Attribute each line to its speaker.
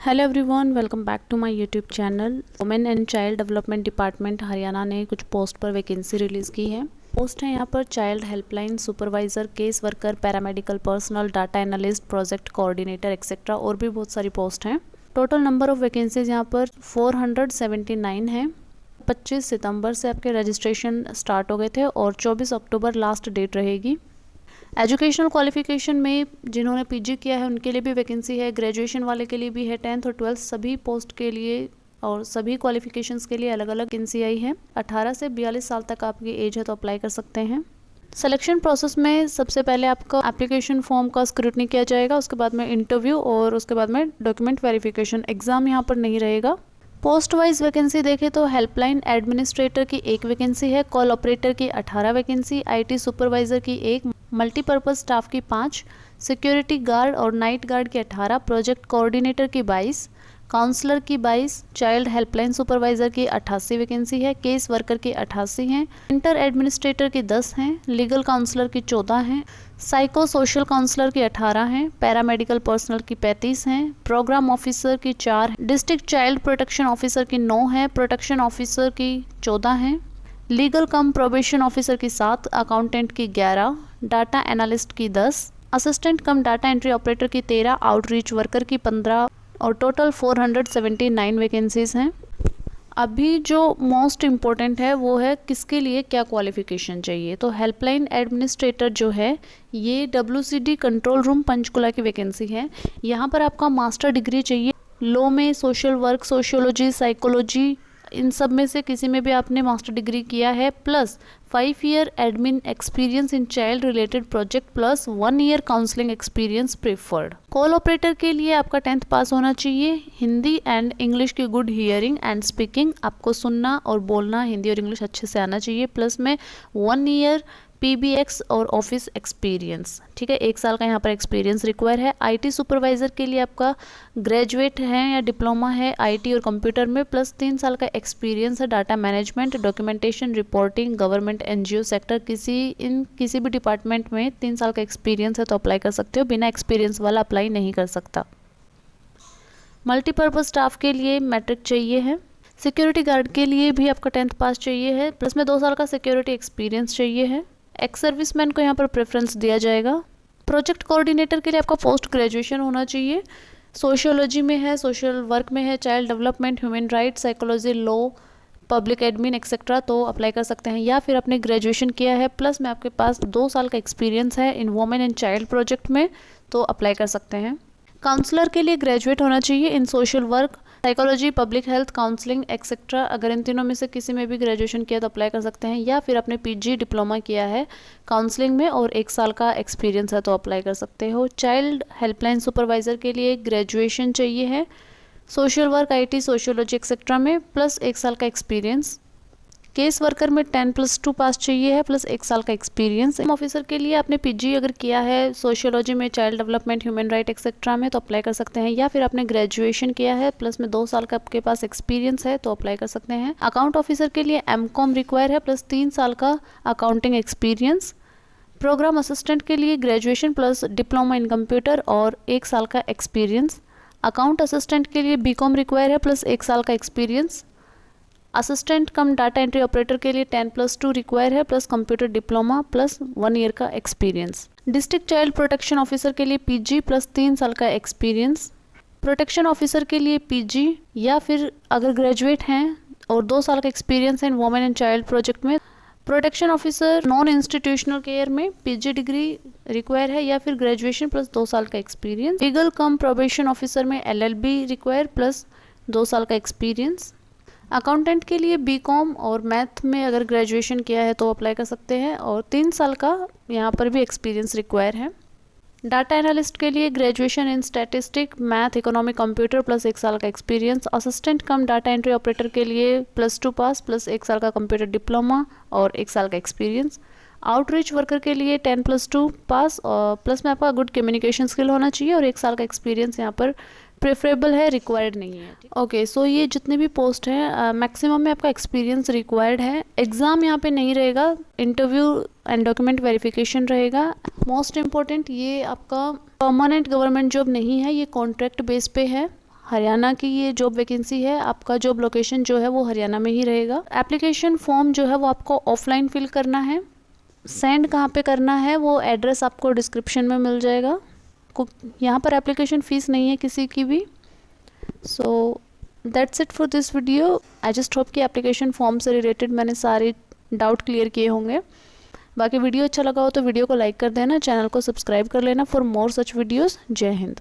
Speaker 1: Hello everyone, welcome back to my YouTube channel. Women and child development department Haryana ने कुछ post पर vacancy release की है। Post है यहाँ पर child helpline supervisor, case worker, paramedical personal, data analyst, project coordinator etcetera और भी बहुत सारी पोस्ट हैं। टोटल नंबर ऑफ़ वैकेंसीज यहाँ पर 479 है। 25 सितंबर से आपके रजिस्ट्रेशन स्टार्ट हो गए थे और 24 अक्टूबर लास्ट डेट रहेगी। एजुकेशनल क्वालिफिकेशन में जिन्होंने पीजी किया है उनके लिए भी वैकेंसी है, ग्रेजुएशन वाले के लिए भी है, 10th और 12th सभी पोस्ट के लिए और सभी क्वालिफिकेशंस के लिए अलग अलग वैकेंसी आई है। 18 से 42 साल तक आपकी एज है तो अप्लाई कर सकते हैं। सिलेक्शन प्रोसेस में सबसे पहले आपका एप्लीकेशन फॉर्म का स्क्रूटनी किया जाएगा, उसके बाद में इंटरव्यू और उसके बाद में डॉक्यूमेंट वेरिफिकेशन। एग्ज़ाम यहाँ पर नहीं रहेगा। पोस्ट वाइज वैकेंसी देखें तो हेल्पलाइन एडमिनिस्ट्रेटर की 1 वैकेंसी है, कॉल ऑपरेटर की 18 वैकेंसी, आईटी सुपरवाइज़र की 1, मल्टीपर्पज़ स्टाफ की 5, सिक्योरिटी गार्ड और नाइट गार्ड की 18, प्रोजेक्ट कोऑर्डिनेटर की 22, काउंसलर की 22, चाइल्ड हेल्पलाइन सुपरवाइज़र की 88 वैकेंसी है, केस वर्कर की 88 हैं, इंटर एडमिनिस्ट्रेटर की 10 हैं, लीगल काउंसलर की 14 हैं, साइको सोशल काउंसलर की 18 हैं, पैरामेडिकल पर्सनल की 35 हैं, प्रोग्राम ऑफिसर की 4, डिस्ट्रिक्ट चाइल्ड प्रोटेक्शन ऑफिसर की 9 है, प्रोटेक्शन ऑफिसर की 14 हैं, लीगल कम प्रोबेशन ऑफिसर की 7, अकाउंटेंट की 11, डाटा एनालिस्ट की 10, assistant cum data entry operator की 13, आउटरीच वर्कर की 15 और टोटल 479 वैकेंसीज हैं। अभी जो मोस्ट इम्पोर्टेंट है वो है किसके लिए क्या क्वालिफिकेशन चाहिए। तो हेल्पलाइन एडमिनिस्ट्रेटर जो है ये WCD कंट्रोल रूम पंचकुला की वैकेंसी है। यहाँ पर आपका मास्टर डिग्री चाहिए लॉ में, सोशल वर्क, सोशियोलॉजी, साइकोलॉजी, इन सब में से किसी में भी आपने मास्टर डिग्री किया है, plus 5 year admin experience in child related project plus 1 year counselling experience preferred. Call operator के लिए आपका 10th पास होना चाहिए, हिंदी एंड इंग्लिश की गुड हियरिंग एंड स्पीकिंग, आपको सुनना और बोलना हिंदी और इंग्लिश अच्छे से आना चाहिए, प्लस में 1 ईयर PBX और ऑफिस एक्सपीरियंस। ठीक है, 1 साल का यहाँ पर एक्सपीरियंस रिक्वायर है। IT सुपरवाइज़र के लिए आपका ग्रेजुएट है या डिप्लोमा है IT और कंप्यूटर में, प्लस 3 साल का एक्सपीरियंस है data management, documentation, reporting, government, NGO sector, किसी भी डिपार्टमेंट में 3 साल का एक्सपीरियंस है तो अप्लाई कर सकते हो, बिना एक्सपीरियंस वाला अप्लाई नहीं कर सकता। मल्टीपर्पज़ स्टाफ के लिए मैट्रिक चाहिए है। सिक्योरिटी गार्ड के लिए भी आपका 10th पास चाहिए है, प्लस में 2 साल का सिक्योरिटी एक्सपीरियंस चाहिए है। एक्स सर्विसमैन को यहाँ पर प्रेफरेंस दिया जाएगा। प्रोजेक्ट कोऑर्डिनेटर के लिए आपका पोस्ट ग्रेजुएशन होना चाहिए, सोशियोलॉजी में है, सोशल वर्क में है, child development, human rights, psychology, law, public admin etcetera तो अप्लाई कर सकते हैं, या फिर आपने ग्रेजुएशन किया है प्लस में आपके पास 2 साल का एक्सपीरियंस है in women and child project में तो अप्लाई कर सकते हैं। काउंसलर के लिए ग्रेजुएट होना चाहिए in social work, psychology, public health, counselling etcetera. अगर इन तीनों में से किसी में भी ग्रेजुएशन किया तो अप्लाई कर सकते हैं, या फिर आपने PG डिप्लोमा किया है काउंसलिंग में और 1 साल का एक्सपीरियंस है तो अप्लाई कर सकते हो। चाइल्ड हेल्पलाइन सुपरवाइज़र के लिए ग्रेजुएशन चाहिए है social work, IT, sociology etcetera में, प्लस 1 साल का एक्सपीरियंस। केस वर्कर में 10+2 पास चाहिए है प्लस 1 साल का एक्सपीरियंस। ऑफिसर के लिए आपने PG अगर किया है सोशियोलॉजी में, child development, human right etcetera में तो अप्लाई कर सकते हैं, या फिर आपने ग्रेजुएशन किया है प्लस में 2 साल का आपके पास एक्सपीरियंस है तो अप्लाई कर सकते हैं। अकाउंट ऑफिसर के लिए MCOM रिक्वायर है प्लस 3 साल का अकाउंटिंग एक्सपीरियंस। प्रोग्राम असिस्टेंट के लिए graduation plus diploma in computer और 1 साल का एक्सपीरियंस। अकाउंट असिस्टेंट के लिए BCom रिक्वायर है प्लस 1 साल का experience. Assistant cum data entry operator के लिए 10+2 रिक्वायर है plus computer diploma plus 1 year का experience. District child protection officer के लिए PG प्लस 3 साल का एक्सपीरियंस। प्रोटेक्शन ऑफिसर के लिए PG या फिर अगर ग्रेजुएट हैं और 2 साल का एक्सपीरियंस है in women and child project में। Protection officer non institutional care में PG डिग्री रिक्वायर है या फिर ग्रेजुएशन प्लस 2 साल का experience. Legal cum probation officer में LLB रिक्वायर प्लस 2 साल का एक्सपीरियंस। अकाउंटेंट के लिए BCom और मैथ में अगर ग्रेजुएशन किया है तो अप्लाई कर सकते हैं और 3 साल का यहाँ पर भी एक्सपीरियंस रिक्वायर है। डाटा एनालिस्ट के लिए graduation in statistic, math, economic, computer plus 1 साल का experience. Assistant cum data entry operator के लिए +2 पास प्लस 1 साल का कंप्यूटर डिप्लोमा और 1 साल का एक्सपीरियंस। आउटरीच वर्कर के लिए 10+2 पास और प्लस में आपका गुड कम्युनिकेशन स्किल होना चाहिए और 1 साल का एक्सपीरियंस यहाँ पर प्रेफरेबल है, रिक्वायर्ड नहीं है। ओके, सो ये जितने भी पोस्ट हैं मैक्सिमम में आपका एक्सपीरियंस रिक्वायर्ड है। एग्ज़ाम यहाँ पे नहीं रहेगा, इंटरव्यू एंड डॉक्यूमेंट वेरिफिकेशन रहेगा। मोस्ट इम्पॉर्टेंट ये आपका परमानेंट गवर्नमेंट जॉब नहीं है, ये कॉन्ट्रैक्ट बेस पे है। हरियाणा की ये जॉब वैकेंसी है। आपका जॉब लोकेशन जो है वो हरियाणा में ही रहेगा। एप्लीकेशन फॉर्म जो है वो आपको ऑफलाइन फिल करना है। सेंड कहाँ पे करना है वो एड्रेस आपको डिस्क्रिप्शन में मिल जाएगा। यहाँ पर एप्लीकेशन फ़ीस नहीं है किसी की भी। So that's it for this video. I just hope कि एप्लीकेशन फॉर्म से रिलेटेड मैंने सारे डाउट क्लियर किए होंगे। बाकी वीडियो अच्छा लगा हो तो वीडियो को लाइक कर देना, चैनल को सब्सक्राइब कर लेना फॉर मोर सच वीडियोज़। जय हिंद।